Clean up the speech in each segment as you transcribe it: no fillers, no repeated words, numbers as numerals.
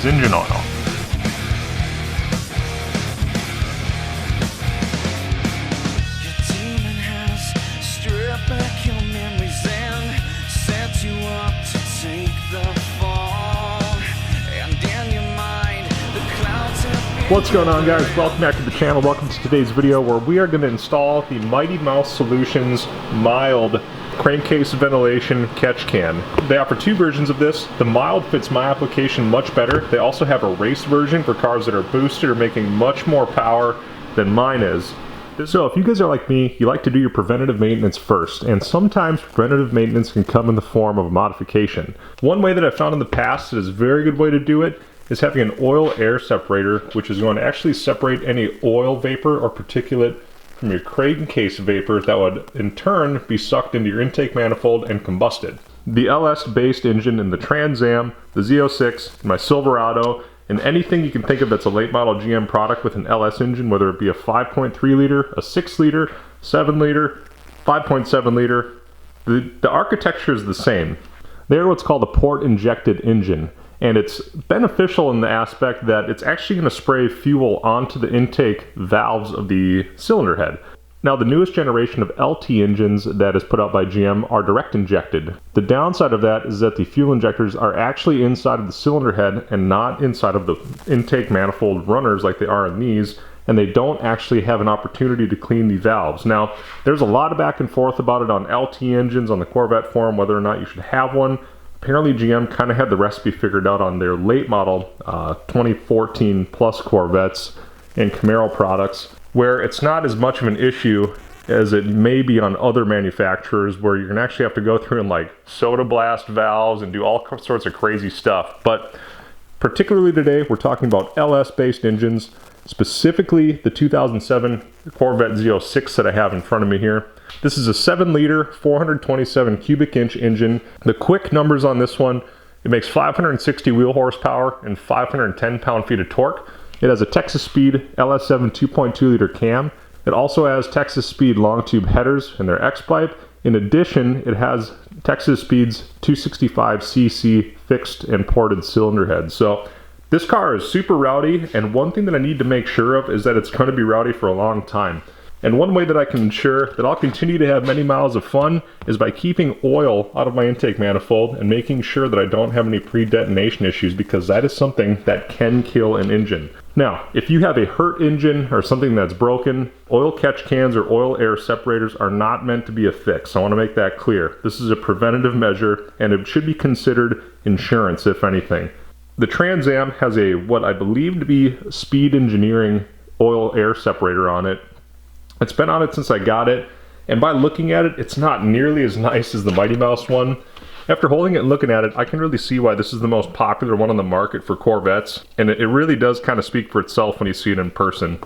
is engine oil. What's going on, guys? Welcome back to the channel. Welcome to today's video where we are going to install the Mighty Mouse Solutions mild crankcase ventilation catch can. They offer two versions of this. The mild fits my application much better. They also have a race version for cars that are boosted or making much more power than mine is. So if you guys are like me, you like to do your preventative maintenance first, and sometimes preventative maintenance can come in the form of a modification. One way that I've found in the past that is a very good way to do it is having an oil air separator, which is going to actually separate any oil vapor or particulate from your crankcase vapor that would in turn be sucked into your intake manifold and combusted. The LS based engine in the Trans Am, the Z06, my Silverado, and anything you can think of that's a late model GM product with an LS engine, whether it be a 5.3 liter, a 6 liter, 7 liter, 5.7 liter, the architecture is the same. They're what's called a port injected engine. And it's beneficial in the aspect that it's actually going to spray fuel onto the intake valves of the cylinder head. Now, the newest generation of LT engines that is put out by GM are direct injected. The downside of that is that the fuel injectors are actually inside of the cylinder head and not inside of the intake manifold runners like they are in these, and they don't actually have an opportunity to clean the valves. Now, there's a lot of back and forth about it on LT engines on the Corvette forum, whether or not you should have one. Apparently GM kind of had the recipe figured out on their late model 2014 plus Corvettes and Camaro products, where it's not as much of an issue as it may be on other manufacturers, where you're gonna actually have to go through and like soda blast valves and do all sorts of crazy stuff. But particularly today, we're talking about LS based engines, specifically the 2007 Corvette Z06 that I have in front of me here. This is a 7 liter, 427 cubic inch engine. The quick numbers on this one, it makes 560 wheel horsepower and 510 pound-feet of torque. It has a Texas Speed LS7 2.2 liter cam. It also has Texas Speed long tube headers in their X-pipe. In addition, it has Texas Speed's 265cc fixed and ported cylinder head. So this car is super rowdy, and one thing that I need to make sure of is that it's going to be rowdy for a long time. And one way that I can ensure that I'll continue to have many miles of fun is by keeping oil out of my intake manifold and making sure that I don't have any pre-detonation issues, because that is something that can kill an engine. Now, if you have a hurt engine or something that's broken, oil catch cans or oil air separators are not meant to be a fix. I want to make that clear. This is a preventative measure, and it should be considered insurance, if anything. The Trans Am has a what I believe to be Speed Engineering oil air separator on it. It's been on it since I got it, and by looking at it, it's not nearly as nice as the Mighty Mouse one. After holding it and looking at it, I can really see why this is the most popular one on the market for Corvettes, and it really does kind of speak for itself when you see it in person.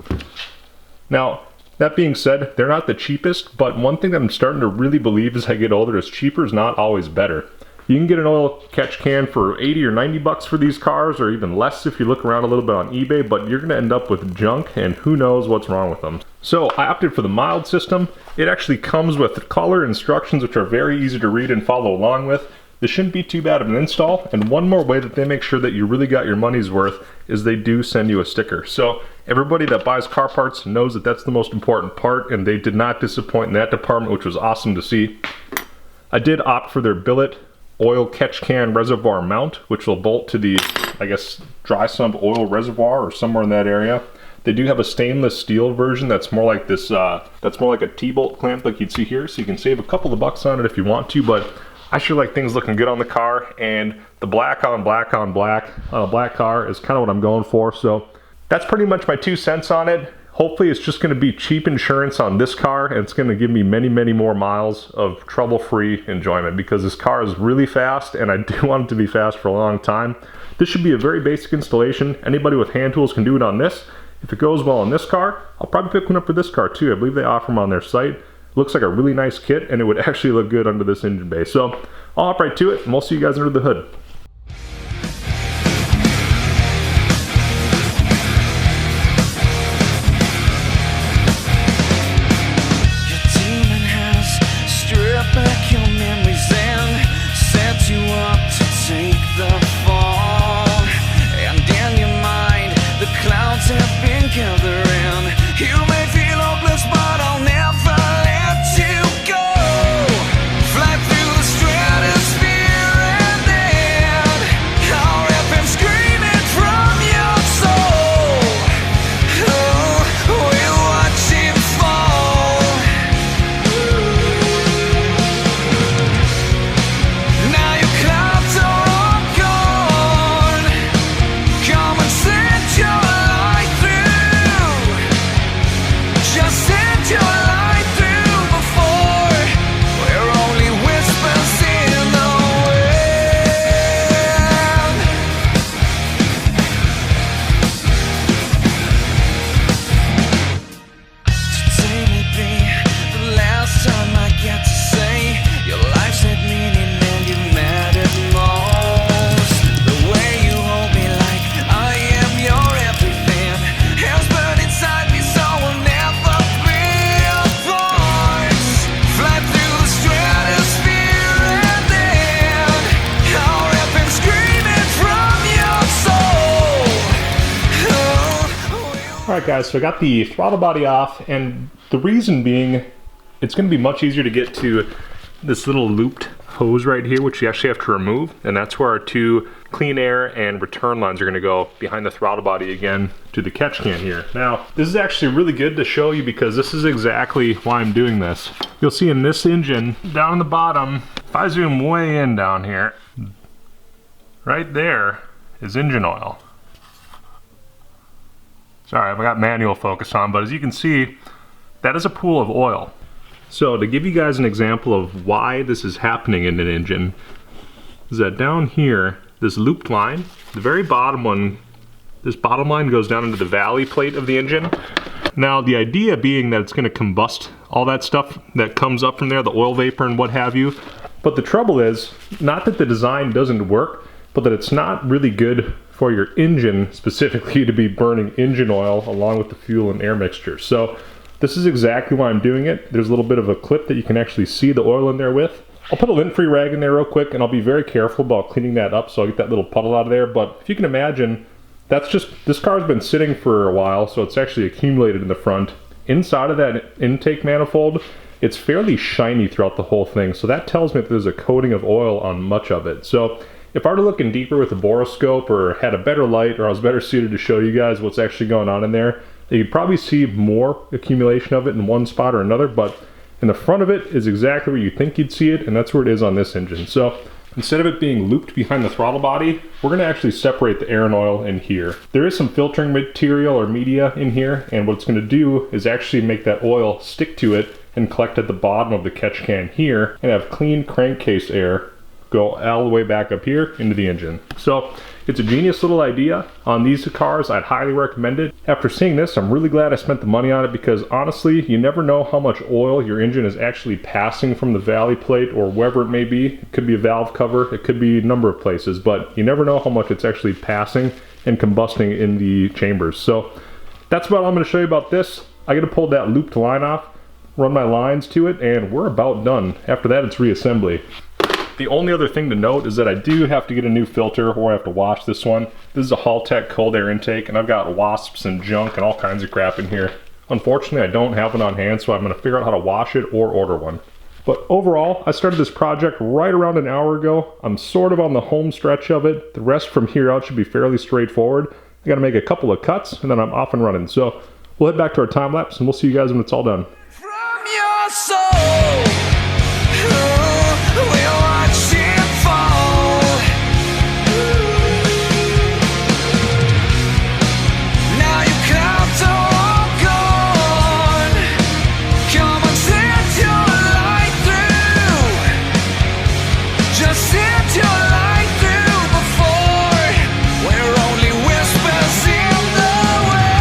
Now, that being said, they're not the cheapest, but one thing that I'm starting to really believe as I get older is cheaper is not always better. You can get an oil catch can for 80 or 90 bucks for these cars, or even less if you look around a little bit on eBay, but you're gonna end up with junk, and who knows what's wrong with them. So I opted for the mild system. It actually comes with color instructions, which are very easy to read and follow along with. This shouldn't be too bad of an install, and one more way that they make sure that you really got your money's worth is they do send you a sticker. So everybody that buys car parts knows that that's the most important part, and they did not disappoint in that department, which was awesome to see. I did opt for their billet oil catch can reservoir mount, which will bolt to the, I guess, dry sump oil reservoir or somewhere in that area. They do have a stainless steel version that's more like this, that's more like a T-bolt clamp like you'd see here, so you can save a couple of bucks on it if you want to, but I sure like things looking good on the car, and the black on black on black on a black car is kind of what I'm going for. So that's pretty much my 2 cents on it. Hopefully it's just going to be cheap insurance on this car, and it's going to give me many, many more miles of trouble-free enjoyment, because this car is really fast, and I do want it to be fast for a long time. This should be a very basic installation. Anybody with hand tools can do it on this. If it goes well on this car, I'll probably pick one up for this car too. I believe they offer them on their site. Looks like a really nice kit, and it would actually look good under this engine bay. So I'll hop right to it, and we'll see you guys under the hood. You up to take the fall, and clouds have been gathering. You may feel hopeless, but I'll never let you go. Fly through the stratosphere and then I'll rip him screaming from your soul. Oh, we'll watch him fall. Now your clouds are all gone. Come and set your light through. Just set your light through before we're only whispers in the wind. Today may be the last time I get to say your life's had meaning and you mattered most. The way you hold me like I am your everything has burned inside me, so we'll never be apart. Fly through the stratosphere and then I'll rip him screaming from your soul. Alright guys, so I got the throttle body off, and the reason being, it's going to be much easier to get to this little looped hose right here, which you actually have to remove, and that's where our two clean air and return lines are going to go behind the throttle body again to the catch can here. Now, this is actually really good to show you because this is exactly why I'm doing this. You'll see in this engine, down in the bottom, if I zoom way in down here, right there is engine oil. Sorry, I've got manual focus on, but as you can see, that is a pool of oil. So to give you guys an example of why this is happening in an engine, is that down here, this looped line, the very bottom one, this bottom line goes down into the valley plate of the engine. Now the idea being that it's going to combust all that stuff that comes up from there, the oil vapor and what have you. But the trouble is, not that the design doesn't work, but that it's not really good for your engine specifically to be burning engine oil along with the fuel and air mixture. So this is exactly why I'm doing it. There's a little bit of a clip that you can actually see the oil in there with. I'll put a lint-free rag in there real quick, and I'll be very careful about cleaning that up so I'll get that little puddle out of there. But if you can imagine, that's just, this car's been sitting for a while, so it's actually accumulated in the front. Inside of that intake manifold, it's fairly shiny throughout the whole thing, so that tells me that there's a coating of oil on much of it. So if I were looking deeper with a boroscope or had a better light, or I was better suited to show you guys what's actually going on in there, you'd probably see more accumulation of it in one spot or another, but in the front of it is exactly where you think you'd see it, and that's where it is on this engine. So instead of it being looped behind the throttle body, we're going to actually separate the air and oil in here. There is some filtering material or media in here, and what it's going to do is actually make that oil stick to it and collect at the bottom of the catch can here, and have clean crankcase air go all the way back up here into the engine. So it's a genius little idea. On these cars, I'd highly recommend it. After seeing this, I'm really glad I spent the money on it, because honestly, you never know how much oil your engine is actually passing from the valley plate or wherever it may be. It could be a valve cover, it could be a number of places, but you never know how much it's actually passing and combusting in the chambers. So that's about all I'm going to show you about this. I got to pull that looped line off, run my lines to it, and we're about done. After that, it's reassembly. The only other thing to note is that I do have to get a new filter, or I have to wash this one. This is a Halltech cold air intake, and I've got wasps and junk and all kinds of crap in here. Unfortunately, I don't have one on hand, so I'm going to figure out how to wash it or order one. But overall, I started this project right around an hour ago. I'm sort of on the home stretch of it. The rest from here out should be fairly straightforward. I got to make a couple of cuts, and then I'm off and running. So we'll head back to our time lapse, and we'll see you guys when it's all done. From your soul, we'll watch it fall. Now your clouds are all gone. Come and set your light through. Just set your light through before we're only whispers in the wind.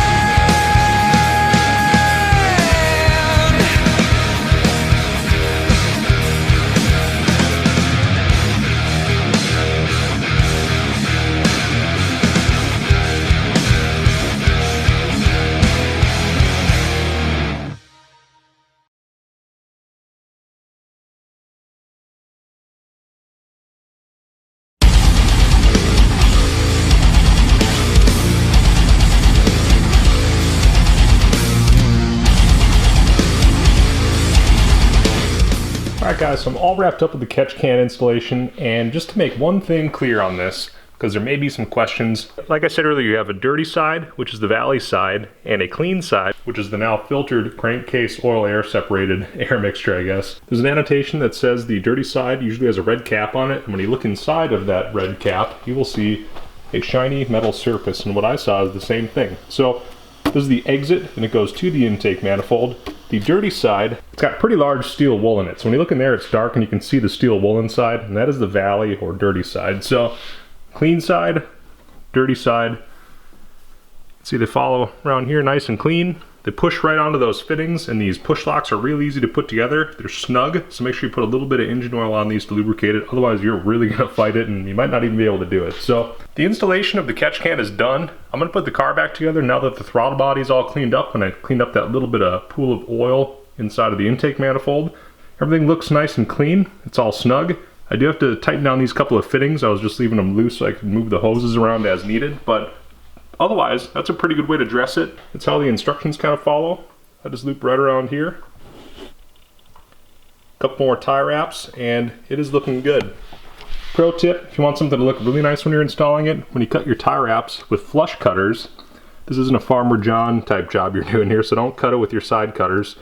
Alright guys, so I'm all wrapped up with the catch can installation, and just to make one thing clear on this, because there may be some questions. Like I said earlier, you have a dirty side, which is the valley side, and a clean side, which is the now filtered crankcase oil air separated air mixture, I guess. There's an annotation that says the dirty side usually has a red cap on it, and when you look inside of that red cap, you will see a shiny metal surface, and what I saw is the same thing. So this is the exit, and it goes to the intake manifold. The dirty side, it's got pretty large steel wool in it. So when you look in there, it's dark and you can see the steel wool inside, and that is the valley or dirty side. So clean side, dirty side. See, they follow around here nice and clean. They push right onto those fittings, and these push locks are real easy to put together. They're snug, so make sure you put a little bit of engine oil on these to lubricate it. Otherwise, you're really gonna fight it, and you might not even be able to do it. So the installation of the catch can is done. I'm gonna put the car back together now that the throttle body is all cleaned up, and I cleaned up that little bit of pool of oil inside of the intake manifold. Everything looks nice and clean. It's all snug. I do have to tighten down these couple of fittings. I was just leaving them loose so I could move the hoses around as needed, but otherwise, that's a pretty good way to dress it. It's how the instructions kind of follow. I just loop right around here. A couple more tie wraps, and it is looking good. Pro tip, if you want something to look really nice when you're installing it, when you cut your tie wraps with flush cutters, this isn't a Farmer John type job you're doing here, so don't cut it with your side cutters.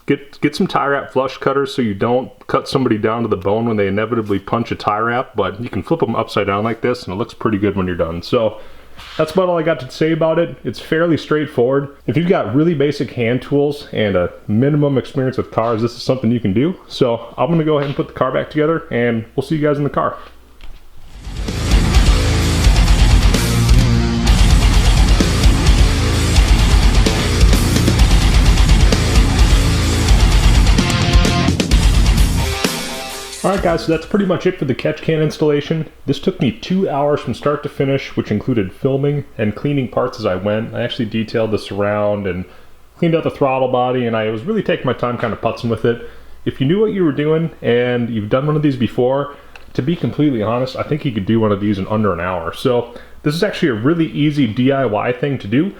Get some tie wrap flush cutters so you don't cut somebody down to the bone when they inevitably punch a tie wrap, but you can flip them upside down like this, and it looks pretty good when you're done. So that's about all I got to say about it. It's fairly straightforward. If you've got really basic hand tools and a minimum experience with cars, this is something you can do. So I'm gonna go ahead and put the car back together, and we'll see you guys in the car. Alright guys, so that's pretty much it for the catch can installation. This took me 2 hours from start to finish, which included filming and cleaning parts as I went. I actually detailed the surround and cleaned out the throttle body, and I was really taking my time kind of putzing with it. If you knew what you were doing and you've done one of these before, to be completely honest, I think you could do one of these in under an hour. So this is actually a really easy DIY thing to do.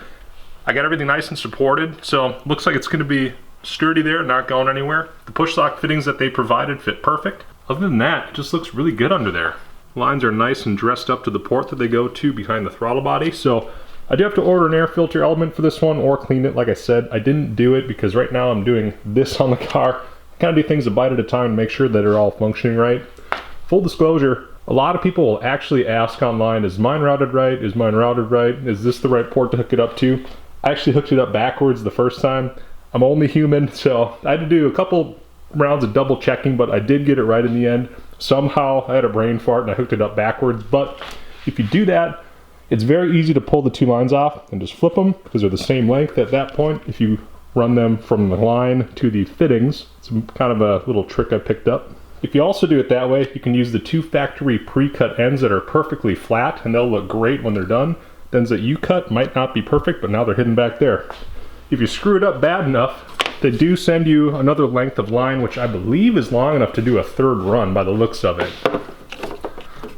I got everything nice and supported, so looks like it's going to be sturdy there, not going anywhere. The push lock fittings that they provided fit perfect. Other than that, it just looks really good under there. Lines are nice and dressed up to the port that they go to behind the throttle body. So I do have to order an air filter element for this one or clean it. Like I said, I didn't do it because right now I'm doing this on the car. I kind of do things a bite at a time to make sure that they're all functioning right. Full disclosure, a lot of people will actually ask online, is mine routed right? Is mine routed right? Is this the right port to hook it up to? I actually hooked it up backwards the first time. I'm only human, so I had to do a couple rounds of double checking, but I did get it right in the end. Somehow I had a brain fart and I hooked it up backwards, but if you do that, it's very easy to pull the two lines off and just flip them because they're the same length at that point. If you run them from the line to the fittings, it's kind of a little trick I picked up. If you also do it that way, you can use the two factory pre-cut ends that are perfectly flat, and they'll look great when they're done. The ends that you cut might not be perfect, but now they're hidden back there. If you screw it up bad enough, they do send you another length of line, which I believe is long enough to do a third run by the looks of it.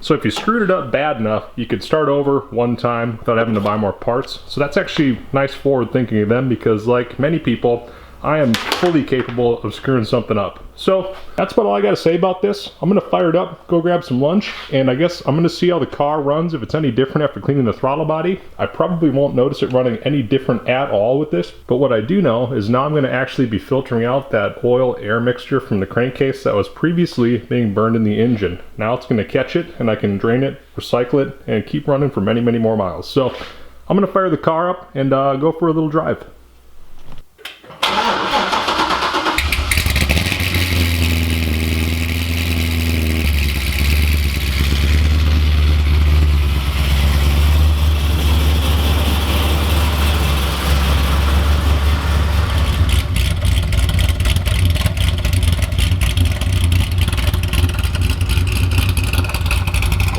So if you screwed it up bad enough, you could start over one time without having to buy more parts. So that's actually nice forward thinking of them, because like many people, I am fully capable of screwing something up. So that's about all I got to say about this. I'm going to fire it up, go grab some lunch, and I guess I'm going to see how the car runs, if it's any different after cleaning the throttle body. I probably won't notice it running any different at all with this, but what I do know is now I'm going to actually be filtering out that oil air mixture from the crankcase that was previously being burned in the engine. Now it's going to catch it, and I can drain it, recycle it, and keep running for many, many more miles. So I'm going to fire the car up and go for a little drive.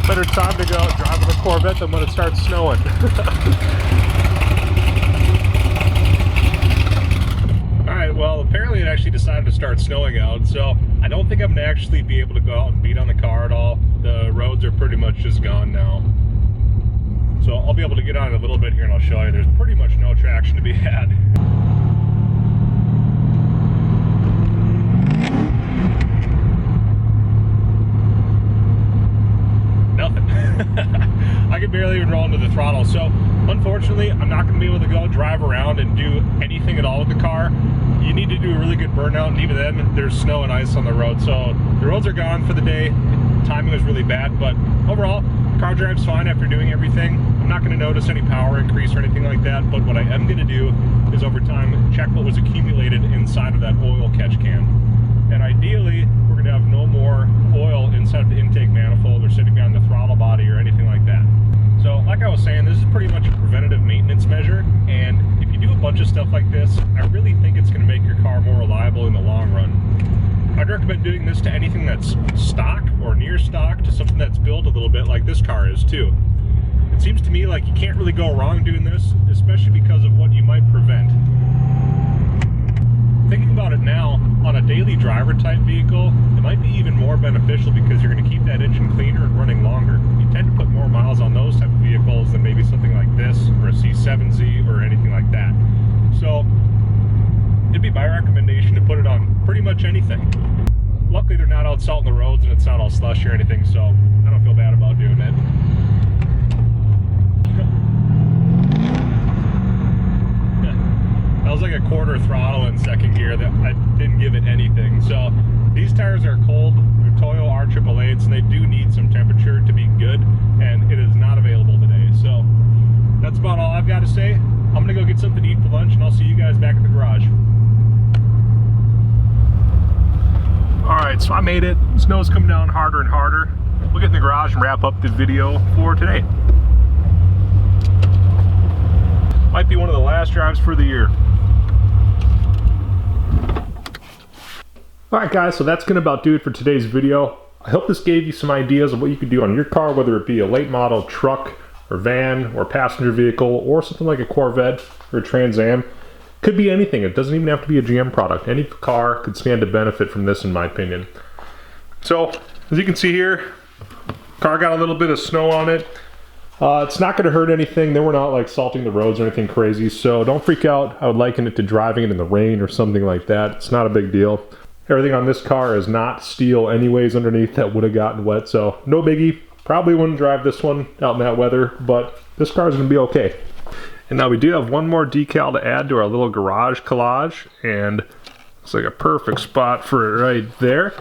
Better time to go driving a Corvette than when it starts snowing. Alright, well apparently it actually decided to start snowing out, so I don't think I'm going to actually be able to go out and beat on the car at all. The roads are pretty much just gone now. So I'll be able to get on it a little bit here and I'll show you. There's pretty much no traction to be had. unfortunately, I'm not going to be able to go drive around and do anything at all with the car. You need to do a really good burnout, and even then, there's snow and ice on the road. So the roads are gone for the day. Timing was really bad, but overall, car drives fine after doing everything. I'm not going to notice any power increase or anything like that, but what I am going to do is over time check what was accumulated inside of that oil catch can. And ideally, we're going to have no more oil inside of the intake manifold or sitting behind the throttle body or anything like that. So like I was saying, this is pretty much a preventative maintenance measure, and if you do a bunch of stuff like this, I really think it's going to make your car more reliable in the long run. I'd recommend doing this to anything that's stock or near stock, to something that's built a little bit like this car is too. It seems to me like you can't really go wrong doing this, especially because of what you might prevent. Thinking about it now, on a daily driver type vehicle, it might be even more beneficial because you're going to keep that engine cleaner and running longer. You tend to put more miles on those type of vehicles than maybe something like this or a C7Z or anything like that. So it'd be my recommendation to put it on pretty much anything. Luckily they're not out salting the roads and it's not all slushy or anything, so I don't feel bad about doing it. That was like a quarter throttle in second gear that I didn't give it anything. So these tires are cold, they're Toyo R888s, and they do need some temperature to be good, and it is not available today. So that's about all I've got to say. I'm gonna go get something to eat for lunch, and I'll see you guys back at the garage. Alright, so I made it. Snow's coming down harder and harder. We'll get in the garage and wrap up the video for today. Might be one of the last drives for the year. Alright guys, so that's going to about do it for today's video. I hope this gave you some ideas of what you could do on your car, whether it be a late model truck or van or passenger vehicle or something like a Corvette or a Trans Am. Could be anything. It doesn't even have to be a GM product. Any car could stand to benefit from this, in my opinion. So, as you can see here, car got a little bit of snow on it. It's not going to hurt anything. Then we're not like salting the roads or anything crazy, so don't freak out. I would liken it to driving it in the rain or something like that. It's not a big deal. Everything on this car is not steel anyways underneath that would have gotten wet, so no biggie. Probably wouldn't drive this one out in that weather, but this car is going to be okay. And now we do have one more decal to add to our little garage collage, and it's like a perfect spot for it right there.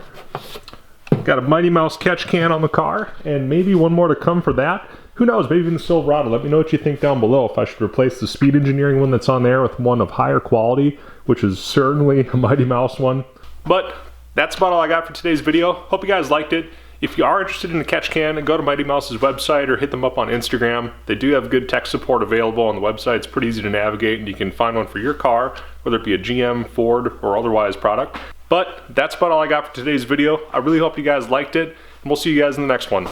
Got a Mighty Mouse catch can on the car, and maybe one more to come for that. Who knows, maybe even the Silverado. Let me know what you think down below if I should replace the Speed Engineering one that's on there with one of higher quality, which is certainly a Mighty Mouse one. But that's about all I got for today's video. Hope you guys liked it. If you are interested in the catch can, go to Mighty Mouse's website or hit them up on Instagram. They do have good tech support available on the website. It's pretty easy to navigate, and you can find one for your car, whether it be a GM, Ford, or otherwise product. But that's about all I got for today's video. I really hope you guys liked it, and we'll see you guys in the next one.